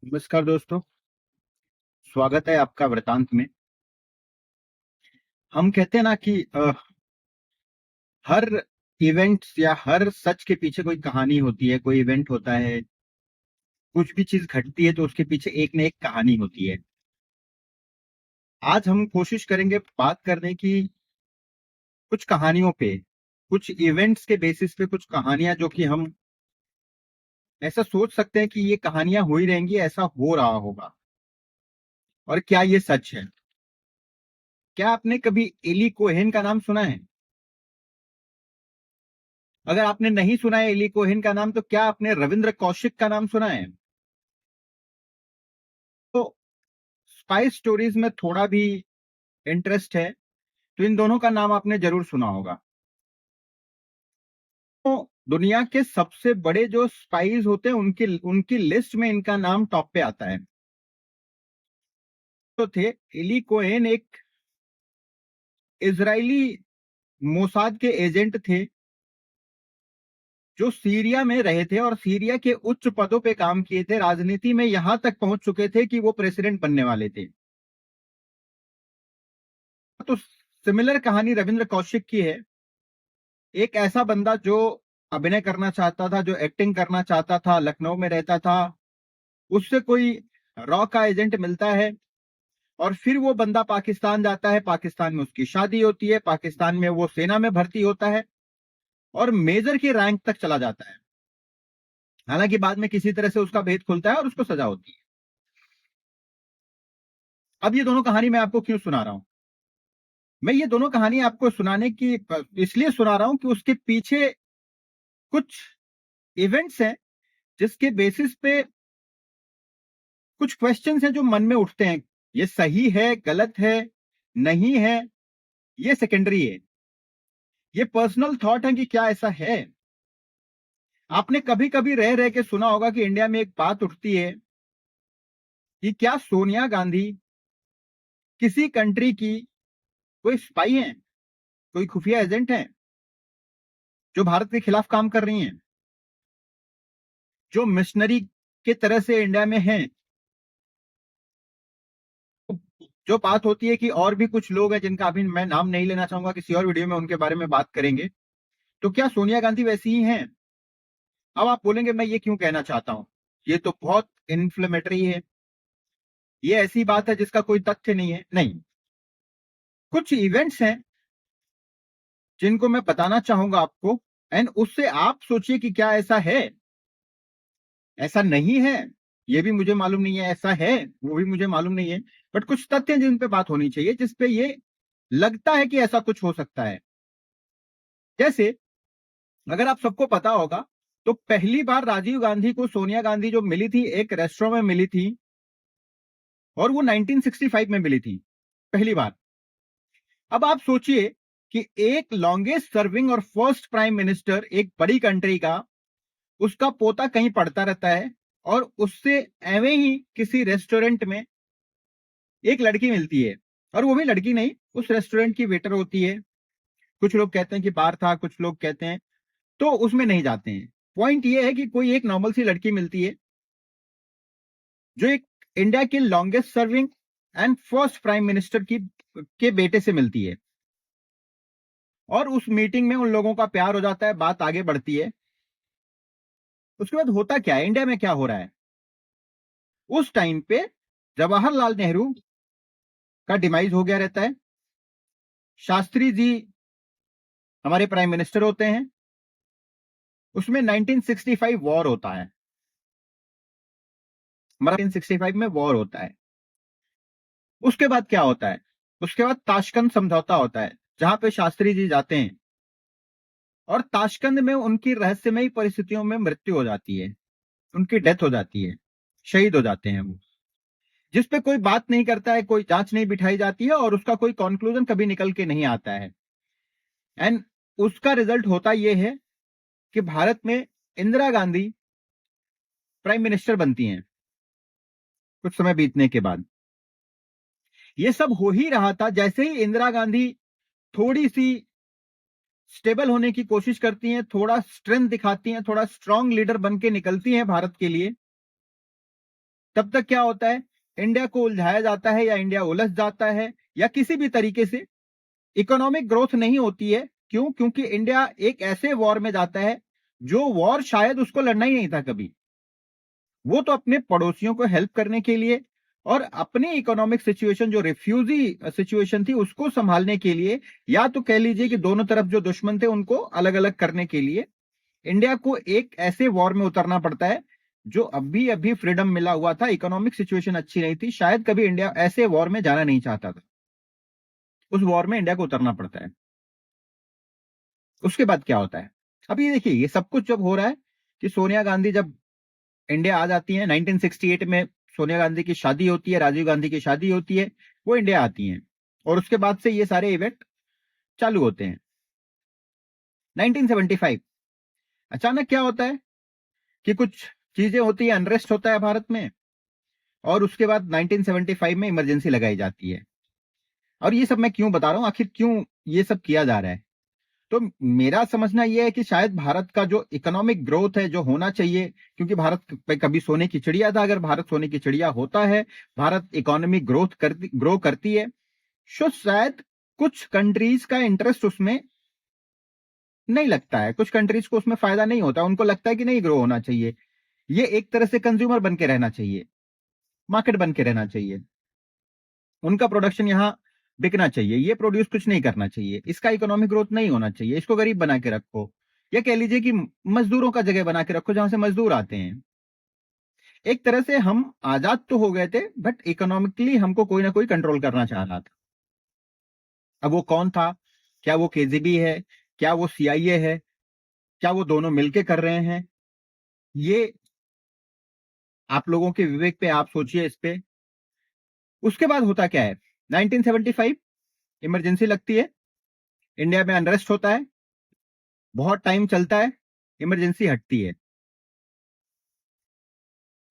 नमस्कार दोस्तों। स्वागत है आपका वृतांत में। हम कहते हैं ना कि हर इवेंट्स या हर सच के पीछे कोई कहानी होती है, कोई इवेंट होता है, कुछ भी चीज घटती है तो उसके पीछे एक न एक कहानी होती है। आज हम कोशिश करेंगे बात करने की कुछ कहानियों पे, कुछ इवेंट्स के बेसिस पे कुछ कहानियां जो कि हम ऐसा सोच सकते हैं कि ये कहानियां हो ही रहेंगी, ऐसा हो रहा होगा। और क्या ये सच है? क्या आपने कभी एली कोहेन का नाम सुना है? अगर आपने नहीं सुना है एली कोहेन का नाम, तो क्या आपने रविंद्र कौशिक का नाम सुना है? तो स्पाई स्टोरीज में थोड़ा भी इंटरेस्ट है तो इन दोनों का नाम आपने जरूर सुना होगा। तो दुनिया के सबसे बड़े जो स्पाइज होते हैं उनकी उनकी लिस्ट में इनका नाम टॉप पे आता है। तो थे एली कोहेन, एक इजरायली मोसाद के एजेंट थे जो सीरिया में रहे थे और सीरिया के उच्च पदों पे काम किए थे, राजनीति में यहां तक पहुंच चुके थे कि वो प्रेसिडेंट बनने वाले थे। तो सिमिलर कहानी रविंद्र कौशिक की है। एक ऐसा बंदा जो अभिनय करना चाहता था, जो एक्टिंग करना चाहता था, लखनऊ में रहता था, उससे कोई रॉ का एजेंट मिलता है और फिर वो बंदा पाकिस्तान जाता है। पाकिस्तान में उसकी शादी होती है, पाकिस्तान में वो सेना में भर्ती होता है और मेजर की रैंक तक चला जाता है। हालांकि बाद में किसी तरह से उसका भेद खुलता है और उसको सजा होती है। अब ये दोनों कहानी मैं आपको क्यों सुना रहा हूं? मैं ये दोनों कहानी आपको सुनाने की इसलिए सुना रहा हूं कि उसके पीछे कुछ इवेंट्स हैं जिसके बेसिस पे कुछ क्वेश्चंस हैं जो मन में उठते हैं। ये सही है, गलत है, नहीं है, ये सेकेंडरी है। ये पर्सनल थॉट है कि क्या ऐसा है। आपने कभी कभी रह रह के सुना होगा कि इंडिया में एक बात उठती है कि क्या सोनिया गांधी किसी कंट्री की कोई स्पाई है, कोई खुफिया एजेंट है जो भारत के खिलाफ काम कर रही हैं, जो मिशनरी के तरह से इंडिया में हैं। जो बात होती है कि और भी कुछ लोग हैं जिनका अभी मैं नाम नहीं लेना चाहूंगा, किसी और वीडियो में उनके बारे में बात करेंगे। तो क्या सोनिया गांधी वैसी ही हैं? अब आप बोलेंगे मैं ये क्यों कहना चाहता हूं, ये तो बहुत इन्फ्लेमेटरी है, ये ऐसी बात है जिसका कोई तथ्य नहीं है। नहीं, कुछ इवेंट्स हैं जिनको मैं बताना चाहूंगा आपको, एंड उससे आप सोचिए कि क्या ऐसा है, ऐसा नहीं है। ये भी मुझे मालूम नहीं है, ऐसा है वो भी मुझे मालूम नहीं है। बट कुछ तथ्य हैं जिन पे बात होनी चाहिए, जिसपे ये लगता है कि ऐसा कुछ हो सकता है। जैसे अगर आप सबको पता होगा तो पहली बार राजीव गांधी को सोनिया गांधी जो मिली थी, एक रेस्टोरेंट में मिली थी और वो 1965 में मिली थी पहली बार। अब आप सोचिए कि एक लॉन्गेस्ट सर्विंग और फर्स्ट प्राइम मिनिस्टर एक बड़ी कंट्री का, उसका पोता कहीं पढ़ता रहता है और उससे एवं ही किसी रेस्टोरेंट में एक लड़की मिलती है। और वो भी लड़की नहीं, उस रेस्टोरेंट की वेटर होती है। कुछ लोग कहते हैं कि बार था, कुछ लोग कहते हैं, तो उसमें नहीं जाते हैं। पॉइंट ये है कि कोई एक नॉर्मल सी लड़की मिलती है जो एक इंडिया के longest serving and first prime minister की के बेटे से मिलती है और उस मीटिंग में उन लोगों का प्यार हो जाता है, बात आगे बढ़ती है। उसके बाद होता क्या है, इंडिया में क्या हो रहा है? उस टाइम पे जवाहरलाल नेहरू का डिमाइज हो गया रहता है, शास्त्री जी हमारे प्राइम मिनिस्टर होते हैं। उसमें 1965 वॉर होता है, हमारा 1965 में वॉर होता है। उसके बाद क्या होता है? उसके बाद ताशकंद समझौता होता है जहां पे शास्त्री जी जाते हैं और ताशकंद में उनकी रहस्यमयी परिस्थितियों में मृत्यु हो जाती है, उनकी डेथ हो जाती है, शहीद हो जाते हैं वो। जिस पे कोई बात नहीं करता है, कोई जांच नहीं बिठाई जाती है और उसका कोई कंक्लूजन कभी निकल के नहीं आता है। एंड उसका रिजल्ट होता यह है कि भारत में इंदिरा गांधी प्राइम मिनिस्टर बनती हैं कुछ समय बीतने के बाद। ये सब हो ही रहा था, जैसे ही इंदिरा गांधी थोड़ी सी स्टेबल होने की कोशिश करती हैं, थोड़ा स्ट्रेंथ दिखाती हैं, थोड़ा स्ट्रांग लीडर बन के निकलती हैं भारत के लिए, तब तक क्या होता है, इंडिया को उलझाया जाता है या इंडिया उलझ जाता है या किसी भी तरीके से इकोनॉमिक ग्रोथ नहीं होती है। क्यों? क्योंकि इंडिया एक ऐसे वॉर में जाता है जो वॉर शायद उसको लड़ना ही नहीं था कभी। वो तो अपने पड़ोसियों को हेल्प करने के लिए और अपनी इकोनॉमिक सिचुएशन जो रिफ्यूजी सिचुएशन थी उसको संभालने के लिए, या तो कह लीजिए कि दोनों तरफ जो दुश्मन थे उनको अलग अलग करने के लिए इंडिया को एक ऐसे वॉर में उतरना पड़ता है जो अभी अभी फ्रीडम मिला हुआ था, इकोनॉमिक सिचुएशन अच्छी नहीं थी, शायद कभी इंडिया ऐसे वॉर में जाना नहीं चाहता था, उस वॉर में इंडिया को उतरना पड़ता है। उसके बाद क्या होता है, अब ये देखिए, ये सब कुछ जब हो रहा है कि सोनिया गांधी जब इंडिया आ जाती है 1968 में, सोनिया गांधी की शादी होती है, राजीव गांधी की शादी होती है, वो इंडिया आती हैं और उसके बाद से ये सारे इवेंट चालू होते हैं। 1975 अचानक क्या होता है कि कुछ चीजें होती है, अनरेस्ट होता है भारत में, और उसके बाद 1975 में इमरजेंसी लगाई जाती है। और ये सब मैं क्यों बता रहा हूं, आखिर क्यों ये सब किया जा रहा है? तो मेरा समझना यह है कि शायद भारत का जो इकोनॉमिक ग्रोथ है जो होना चाहिए, क्योंकि भारत पे कभी सोने की चिड़िया था, अगर भारत सोने की चिड़िया होता है, भारत इकोनॉमिक ग्रो करती है, तो शायद कुछ कंट्रीज का इंटरेस्ट उसमें नहीं लगता है, कुछ कंट्रीज को उसमें फायदा नहीं होता, उनको लगता है कि नहीं ग्रो होना चाहिए, ये एक तरह से कंज्यूमर बन के रहना चाहिए, मार्केट बन के रहना चाहिए, उनका प्रोडक्शन यहाँ बिकना चाहिए, ये प्रोड्यूस कुछ नहीं करना चाहिए, इसका इकोनॉमिक ग्रोथ नहीं होना चाहिए, इसको गरीब बना के रखो, या कह लीजिए कि मजदूरों का जगह बना के रखो जहां से मजदूर आते हैं। एक तरह से हम आजाद तो हो गए थे, बट इकोनॉमिकली हमको कोई ना कोई कंट्रोल करना चाह रहा था। अब वो कौन था? क्या वो केजीबी है? क्या वो सीआईए है? क्या वो दोनों मिलके कर रहे हैं? ये आप लोगों के विवेक पे, आप सोचिए इस पे। उसके बाद होता क्या है, 1975 इमरजेंसी लगती है, इंडिया में अनरेस्ट होता है, बहुत टाइम चलता है, इमरजेंसी हटती है।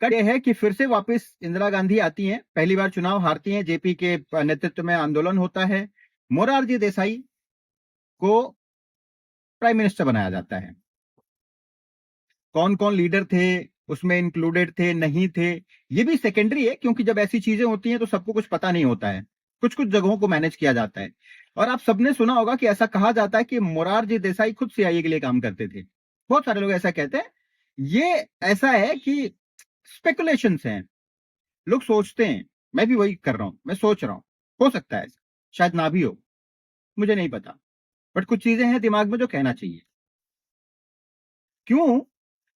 कट यह है कि फिर से वापस इंदिरा गांधी आती हैं, पहली बार चुनाव हारती हैं, जेपी के नेतृत्व में आंदोलन होता है, मोरारजी देसाई को प्राइम मिनिस्टर बनाया जाता है। कौन कौन लीडर थे उसमें इंक्लूडेड थे, नहीं थे, ये भी सेकेंडरी है, क्योंकि जब ऐसी चीजें होती हैं तो सबको कुछ पता नहीं होता है, कुछ कुछ जगहों को मैनेज किया जाता है। और आप सबने सुना होगा कि ऐसा कहा जाता है कि मोरारजी देसाई खुद सीआईए के लिए काम करते थे, बहुत सारे लोग ऐसा कहते हैं। ये ऐसा है कि स्पेकुलेशंस हैं, लोग सोचते हैं, मैं भी वही कर रहा हूं, मैं सोच रहा हूं, हो सकता है ऐसा, शायद ना भी हो, मुझे नहीं पता, बट कुछ चीजें हैं दिमाग में जो कहना चाहिए। क्यों?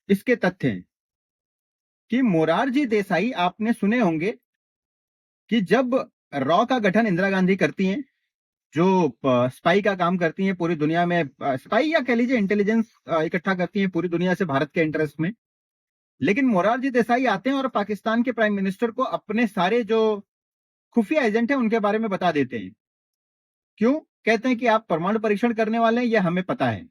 इसके तथ्य हैं कि मोरारजी देसाई, आपने सुने होंगे कि जब रॉ का गठन इंदिरा गांधी करती हैं, जो स्पाई का काम करती हैं पूरी दुनिया में, स्पाई या कह लीजिए इंटेलिजेंस इकट्ठा करती हैं पूरी दुनिया से भारत के इंटरेस्ट में, लेकिन मोरारजी देसाई आते हैं और पाकिस्तान के प्राइम मिनिस्टर को अपने सारे जो खुफिया एजेंट हैं उनके बारे में बता देते हैं। क्यों? कहते हैं कि आप परमाणु परीक्षण करने वाले हैं, यह हमें पता है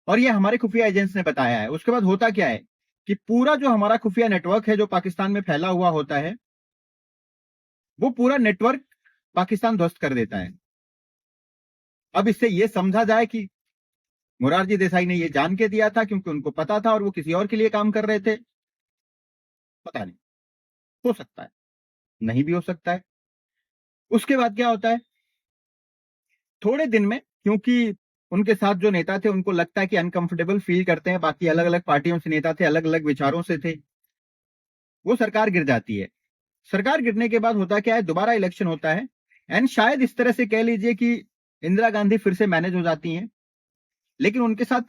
और ये हमारे खुफिया एजेंट्स ने बताया है। उसके बाद होता क्या है कि पूरा जो हमारा खुफिया नेटवर्क है जो पाकिस्तान में फैला हुआ होता है, वो पूरा नेटवर्क पाकिस्तान ध्वस्त कर देता है। अब इससे यह समझा जाए कि मोरारजी देसाई ने यह जान के दिया था क्योंकि उनको पता था और वो किसी और के लिए काम कर रहे थे, पता नहीं, हो सकता है, नहीं भी हो सकता है। उसके बाद क्या होता है, थोड़े दिन में, क्योंकि उनके साथ जो नेता थे उनको लगता है कि अनकंफर्टेबल फील करते हैं, बाकी अलग अलग पार्टियों से नेता थे, अलग अलग विचारों से थे, वो सरकार गिर जाती है। सरकार गिरने के बाद होता क्या है, दोबारा इलेक्शन होता है, एंड शायद इस तरह से कह लीजिए कि इंदिरा गांधी फिर से मैनेज हो जाती हैं, लेकिन उनके साथ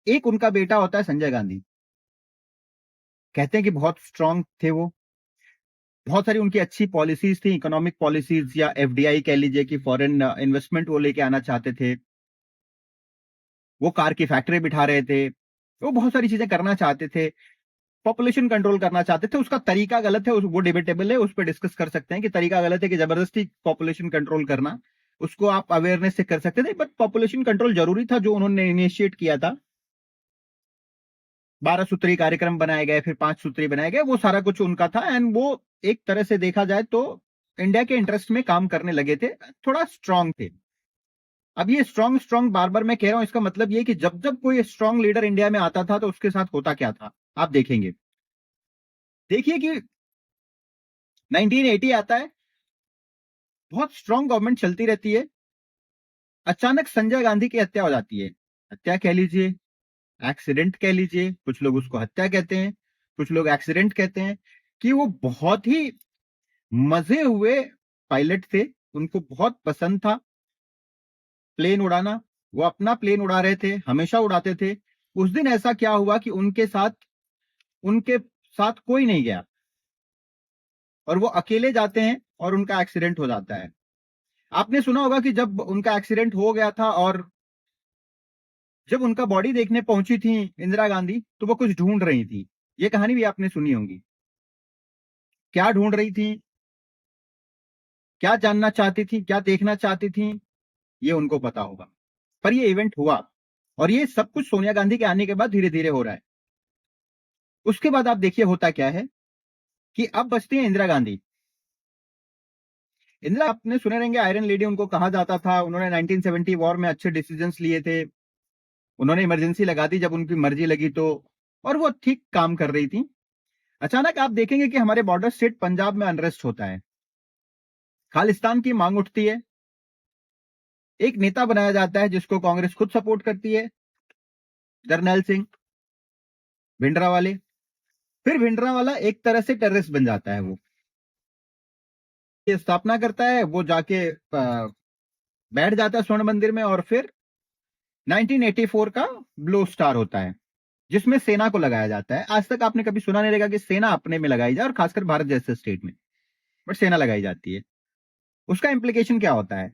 एक उनका बेटा होता है संजय गांधी। कहते हैं कि बहुत स्ट्रांग थे वो, बहुत सारी उनकी अच्छी पॉलिसीज थी, इकोनॉमिक पॉलिसीज या एफडीआई कह लीजिए कि फॉरेन इन्वेस्टमेंट वो लेके आना चाहते थे, वो कार की फैक्ट्री बिठा रहे थे, वो बहुत सारी चीजें करना चाहते थे, पॉपुलेशन कंट्रोल करना चाहते थे। उसका तरीका गलत है, वो डिबेटेबल है, उस पर डिस्कस कर सकते हैं कि तरीका गलत है कि जबरदस्ती पॉपुलेशन कंट्रोल करना, उसको आप अवेयरनेस से कर सकते थे, बट पॉपुलेशन कंट्रोल जरूरी था जो उन्होंने इनिशिएट किया था। 12 सूत्री कार्यक्रम बनाए गए, फिर 5 सूत्री बनाए गए, वो सारा कुछ उनका था, एंड वो एक तरह से देखा जाए तो इंडिया के इंटरेस्ट में काम करने लगे थे, थोड़ा स्ट्रांग थे। अब ये स्ट्रांग स्ट्रांग बार बार मैं कह रहा हूं, इसका मतलब ये कि जब जब कोई स्ट्रांग लीडर इंडिया में आता था तो उसके साथ होता क्या था, आप देखेंगे देखिए कि 1980 आता है, बहुत स्ट्रांग गवर्नमेंट चलती रहती है, अचानक संजय गांधी की हत्या हो जाती है। हत्या कह लीजिए, एक्सीडेंट कह लीजिए, कुछ लोग उसको हत्या कहते हैं, कुछ लोग एक्सीडेंट कहते हैं, कि वो बहुत ही मजे हुए पायलट थे, उनको बहुत पसंद था प्लेन उड़ाना, वो अपना प्लेन उड़ा रहे थे, हमेशा उड़ाते थे। उस दिन ऐसा क्या हुआ कि उनके साथ कोई नहीं गया और वो अकेले जाते हैं और उनका एक्सीडेंट हो जाता है। आपने सुना होगा कि जब उनका एक्सीडेंट हो गया था और जब उनका बॉडी देखने पहुंची थी इंदिरा गांधी, तो वो कुछ ढूंढ रही थी। ये कहानी भी आपने सुनी होगी। क्या ढूंढ रही थी, क्या जानना चाहती थी, क्या देखना चाहती थी, ये उनको पता होगा। पर ये इवेंट हुआ और ये सब कुछ सोनिया गांधी के आने के बाद धीरे धीरे हो रहा है। उसके बाद आप देखिए होता क्या है कि अब बचती है इंदिरा गांधी। इंदिरा, आपने सुने रहेंगे आयरन लेडी उनको कहा जाता था। उन्होंने 1970 वॉर में अच्छे डिसीजंस लिए थे। उन्होंने इमरजेंसी लगा दी जब उनकी मर्जी लगी तो, और वो ठीक काम कर रही थी। अचानक आप देखेंगे कि हमारे बॉर्डर स्टेट पंजाब में अनरेस्ट होता है, खालिस्तान की मांग उठती है, एक नेता बनाया जाता है जिसको कांग्रेस खुद सपोर्ट करती है, जरनैल सिंह भिंडरावाले। फिर भिंडरावाला एक तरह से टेररिस्ट बन जाता है। वो ये स्थापना करता है, वो जाके बैठ जाता है स्वर्ण मंदिर में, और फिर 1984 का ब्लू स्टार होता है जिसमें सेना को लगाया जाता है। आज तक आपने कभी सुना नहीं रहेगा कि सेना अपने में लगाई जाए, और खासकर भारत जैसे स्टेट में, बट सेना लगाई जाती है। उसका इंप्लीकेशन क्या होता है?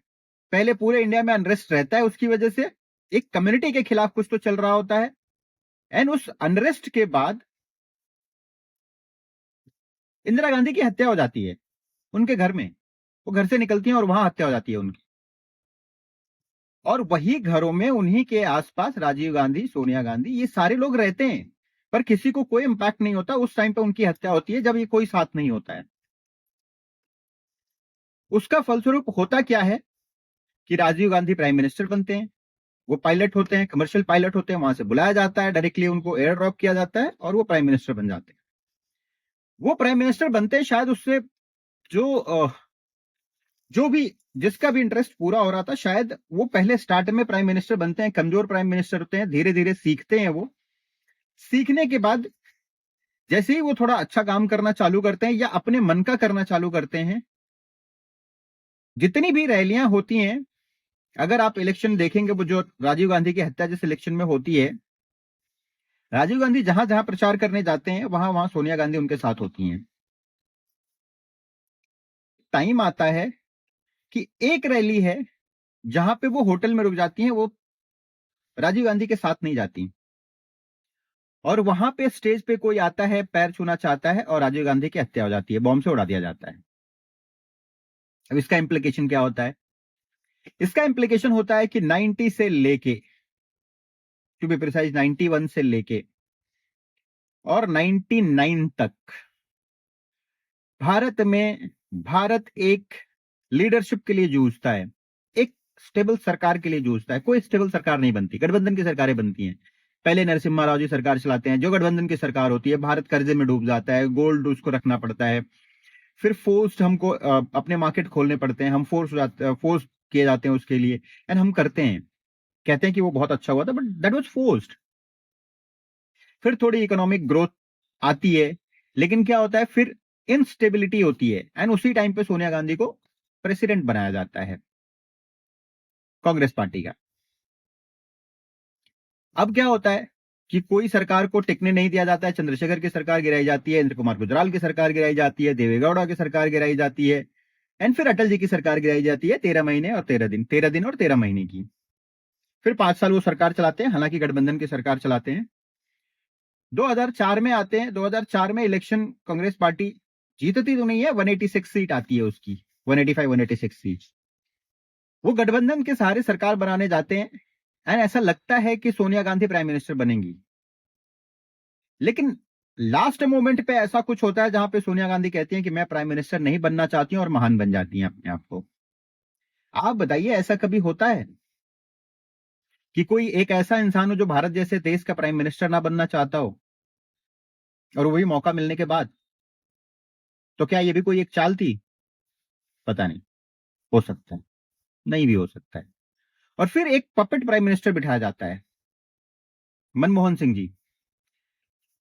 पहले पूरे इंडिया में अनरेस्ट रहता है, उसकी वजह से एक कम्युनिटी के खिलाफ कुछ तो चल रहा होता है, एंड उस अनरेस्ट के बाद इंदिरा गांधी की हत्या हो जाती है उनके घर में। वो घर से निकलती हैं और वहां हत्या हो जाती है उनकी। और वही घरों में, उन्हीं के आसपास राजीव गांधी, सोनिया गांधी, ये सारे लोग रहते हैं, पर किसी को कोई इंपैक्ट नहीं होता। उस टाइम पे उनकी हत्या होती है जब ये कोई साथ नहीं होता है। उसका फलस्वरूप होता क्या है कि राजीव गांधी प्राइम मिनिस्टर बनते हैं। वो पायलट होते हैं, कमर्शियल पायलट होते हैं, वहां से बुलाया जाता है, डायरेक्टली उनको एयर ड्रॉप किया जाता है और वो प्राइम मिनिस्टर बन जाते हैं। वो प्राइम मिनिस्टर बनते हैं, शायद उससे जो जो भी, जिसका भी इंटरेस्ट पूरा हो रहा था, शायद वो पहले स्टार्ट में प्राइम मिनिस्टर बनते हैं, कमजोर प्राइम मिनिस्टर होते हैं, धीरे धीरे सीखते हैं। वो सीखने के बाद जैसे ही वो थोड़ा अच्छा काम करना चालू करते हैं या अपने मन का करना चालू करते हैं, जितनी भी रैलियां होती हैं, अगर आप इलेक्शन देखेंगे, वो जो राजीव गांधी की हत्या जिस इलेक्शन में होती है, राजीव गांधी जहां जहां प्रचार करने जाते हैं, वहां वहां सोनिया गांधी उनके साथ होती हैं। टाइम आता है कि एक रैली है जहां पे वो होटल में रुक जाती हैं, वो राजीव गांधी के साथ नहीं जाती, और वहां पे स्टेज पे कोई आता है, पैर छूना चाहता है, और राजीव गांधी की हत्या हो जाती है, बॉम्ब से उड़ा दिया जाता है। अब इसका इंप्लीकेशन क्या होता है? इसका इंप्लीकेशन होता है कि 90 से लेके, टू बी प्रिसाइज 91 से लेके और 99 तक भारत एक लीडरशिप के लिए जूझता है, एक स्टेबल सरकार के लिए जूझता है। कोई स्टेबल सरकार नहीं बनती, गठबंधन की सरकारें बनती हैं। पहले नरसिम्हा राव जी सरकार चलाते हैं, जो गठबंधन की सरकार होती है, भारत कर्जे में डूब जाता है, गोल्ड उसको रखना पड़ता है, फिर फोर्स्ड हमको अपने मार्केट खोलने पड़ते हैं, हम फोर्स किए जाते हैं उसके लिए, एंड हम करते हैं, कहते हैं कि वो बहुत अच्छा हुआ था, बट दैट वाज फोर्स्ड। फिर थोड़ी इकोनॉमिक ग्रोथ आती है, लेकिन क्या होता है, फिर इनस्टेबिलिटी होती है, एंड उसी टाइम पे सोनिया गांधी को प्रेसिडेंट बनाया जाता है कांग्रेस पार्टी का। अब क्या होता है कि कोई सरकार को टिकने नहीं दिया जाता है। चंद्रशेखर की सरकार गिराई जाती है, इंद्र कुमार गुजराल की सरकार गिराई जाती है, देवेगौड़ा की सरकार गिराई जाती है, एंड फिर अटल जी की सरकार गिराई जाती है 13 महीने और 13 दिन, 13 दिन और 13 महीने की। फिर 5 साल वो सरकार चलाते हैं, हालांकि गठबंधन की सरकार चलाते हैं। 2004 में आते हैं। 2004 में इलेक्शन कांग्रेस पार्टी जीतती तो नहीं है, 186 सीट आती है उसकी, 185 186 सीट। वो गठबंधन के सहारे सरकार बनाने जाते हैं, एंड ऐसा लगता है कि सोनिया गांधी प्राइम मिनिस्टर बनेंगी। लेकिन लास्ट मोमेंट पे ऐसा कुछ होता है जहां पे सोनिया गांधी कहती हैं कि मैं प्राइम मिनिस्टर नहीं बनना चाहती हूं, और महान बन जाती हैं अपने आप को। आप बताइए, ऐसा कभी होता है कि कोई एक ऐसा इंसान हो जो भारत जैसे देश का प्राइम मिनिस्टर ना बनना चाहता हो, और वही मौका मिलने के बाद तो क्या ये भी कोई एक चाल थी? पता नहीं, हो सकता है, नहीं भी हो सकता है। और फिर एक पपेट प्राइम मिनिस्टर बिठाया जाता है, मनमोहन सिंह जी,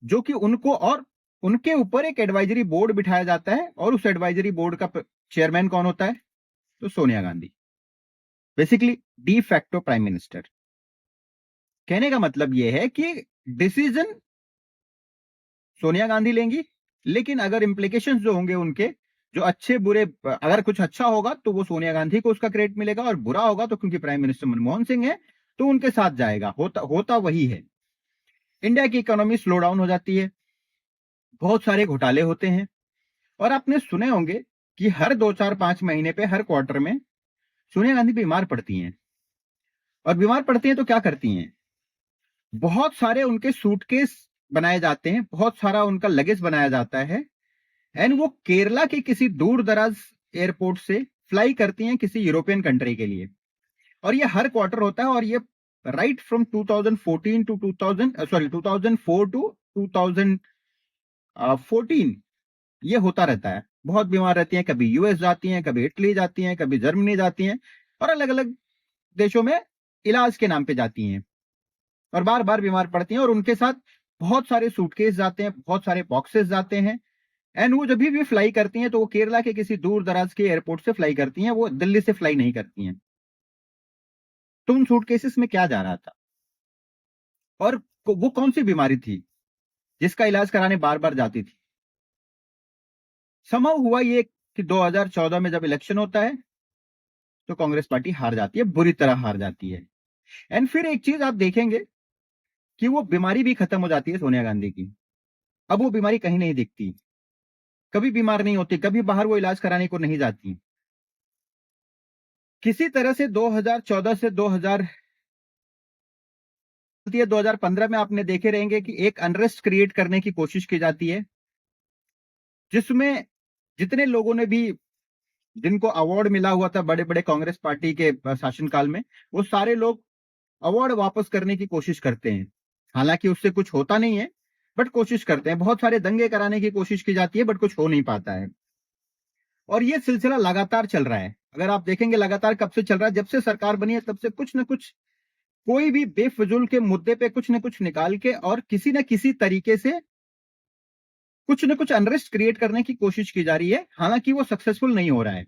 जो कि उनको और उनके ऊपर एक एडवाइजरी बोर्ड बिठाया जाता है, और उस एडवाइजरी बोर्ड का चेयरमैन कौन होता है? तो Sonia Gandhi, basically de facto prime minister. कहने का मतलब यह है कि डिसीजन सोनिया गांधी लेंगी, लेकिन अगर इंप्लीकेशंस जो होंगे उनके, जो अच्छे बुरे, अगर कुछ अच्छा होगा तो वो सोनिया गांधी को उसका क्रेडिट मिलेगा, और बुरा होगा तो क्योंकि प्राइम मिनिस्टर मनमोहन सिंह है तो उनके साथ जाएगा। होता वही है। इंडिया की इकोनॉमी स्लो डाउन हो जाती है, बहुत सारे घोटाले होते हैं, और आपने सुने होंगे कि हर 2 4 5 महीने पे, हर क्वार्टर में सोनिया गांधी बीमार पड़ती हैं। और बीमार पड़ती हैं तो क्या करती हैं? बहुत सारे उनके सूटकेस बनाए जाते हैं, बहुत सारा उनका लगेज बनाया जाता है, एंड वो केरला के किसी दूर दराज एयरपोर्ट से फ्लाई करती हैं किसी यूरोपियन कंट्री के लिए। और ये हर क्वार्टर होता है, और ये राइट फ्रॉम 2014 टू 2004 टू 2014 ये होता रहता है। बहुत बीमार रहती हैं, कभी यूएस जाती हैं, कभी इटली जाती हैं, कभी जर्मनी जाती हैं, और अलग अलग देशों में इलाज के नाम पे जाती हैं, और बार बार बीमार पड़ती हैं। और उनके साथ बहुत सारे सूटकेस जाते हैं, बहुत सारे बॉक्सेस जाते हैं, एंड वो जब भी फ्लाई करती हैं तो वो केरला के किसी दूर दराज के एयरपोर्ट से फ्लाई करती हैं, वो दिल्ली से फ्लाई नहीं करती हैं। तो उन सूटकेसेस में क्या जा रहा था, और वो कौन सी बीमारी थी जिसका इलाज कराने बार बार जाती थी? संभव हुआ ये कि 2014 में जब इलेक्शन होता है तो कांग्रेस पार्टी हार जाती है, बुरी तरह हार जाती है। एंड फिर एक चीज आप देखेंगे कि वो बीमारी भी खत्म हो जाती है सोनिया गांधी की। अब वो बीमारी कहीं नहीं दिखती, कभी बीमार नहीं होती, कभी बाहर वो इलाज कराने को नहीं जाती। किसी तरह से 2014 से 2015 में आपने देखे रहेंगे कि एक अनरेस्ट क्रिएट करने की कोशिश की जाती है, जिसमें जितने लोगों ने भी, जिनको अवार्ड मिला हुआ था बड़े बड़े कांग्रेस पार्टी के शासनकाल में, वो सारे लोग अवार्ड वापस करने की कोशिश करते हैं। हालांकि उससे कुछ होता नहीं है, बट कोशिश करते हैं। बहुत सारे दंगे कराने की कोशिश की जाती है, बट कुछ हो नहीं पाता है। और ये सिलसिला लगातार चल रहा है। अगर आप देखेंगे लगातार कब से चल रहा है, जब से सरकार बनी है तब से कुछ न कुछ, कोई भी बेफजूल के मुद्दे पे कुछ न कुछ निकाल के और किसी न किसी तरीके से कुछ न कुछ अनरेस्ट क्रिएट करने की कोशिश की जा रही है। हालांकि वो सक्सेसफुल नहीं हो रहा है।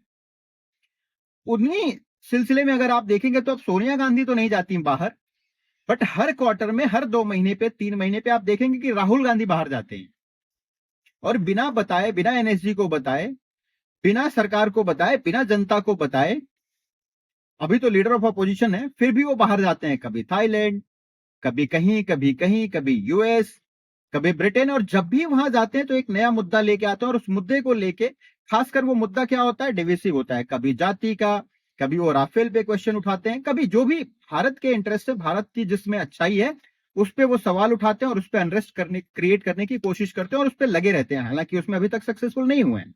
उन्हीं सिलसिले में अगर आप देखेंगे तो अब सोनिया गांधी तो नहीं जाती बाहर, बट हर क्वार्टर में, हर 2 महीने पे, 3 महीने पे आप देखेंगे कि राहुल गांधी बाहर जाते हैं, और बिना बताए, बिना एनएसजी को बताए, बिना सरकार को बताए, बिना जनता को बताए, अभी तो लीडर ऑफ अपोजिशन है, फिर भी वो बाहर जाते हैं, कभी थाईलैंड, कभी कहीं, कभी कहीं, कभी यूएस, कभी ब्रिटेन। और जब भी वहां जाते हैं तो एक नया मुद्दा लेके आते हैं, और उस मुद्दे को लेके, खासकर वो मुद्दा क्या होता है, डिविसिव होता है। कभी जाति का, कभी वो राफेल पे क्वेश्चन उठाते हैं, कभी जो भी भारत के इंटरेस्ट है, भारत की जिसमें अच्छाई है, उस पर वो सवाल उठाते हैं, और उस पर अनरेस्ट करने, क्रिएट करने की कोशिश करते हैं, और उस पर लगे रहते हैं। हालांकि उसमें अभी तक सक्सेसफुल नहीं हुए हैं।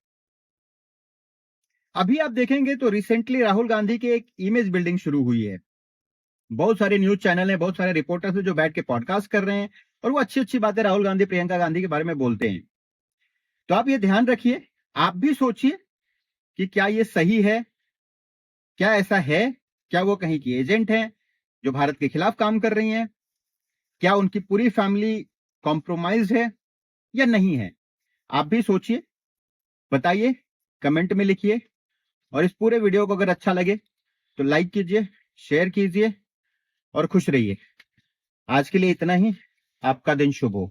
अभी आप देखेंगे तो रिसेंटली राहुल गांधी की एक इमेज बिल्डिंग शुरू हुई है। बहुत सारे न्यूज चैनल हैं, बहुत सारे रिपोर्टर्स हैं जो बैठ के पॉडकास्ट कर रहे हैं, और वो अच्छी अच्छी बातें राहुल गांधी, प्रियंका गांधी के बारे में बोलते हैं। तो आप ये ध्यान रखिए, आप भी सोचिए कि क्या ये सही है, क्या ऐसा है, क्या वो कहीं की एजेंट हैं जो भारत के खिलाफ काम कर रही हैं, क्या उनकी पूरी फैमिली कॉम्प्रोमाइज्ड है या नहीं है? आप भी सोचिए, बताइए, कमेंट में लिखिए। और इस पूरे वीडियो को अगर अच्छा लगे तो लाइक कीजिए, शेयर कीजिए, और खुश रहिए। आज के लिए इतना ही। आपका दिन शुभ हो।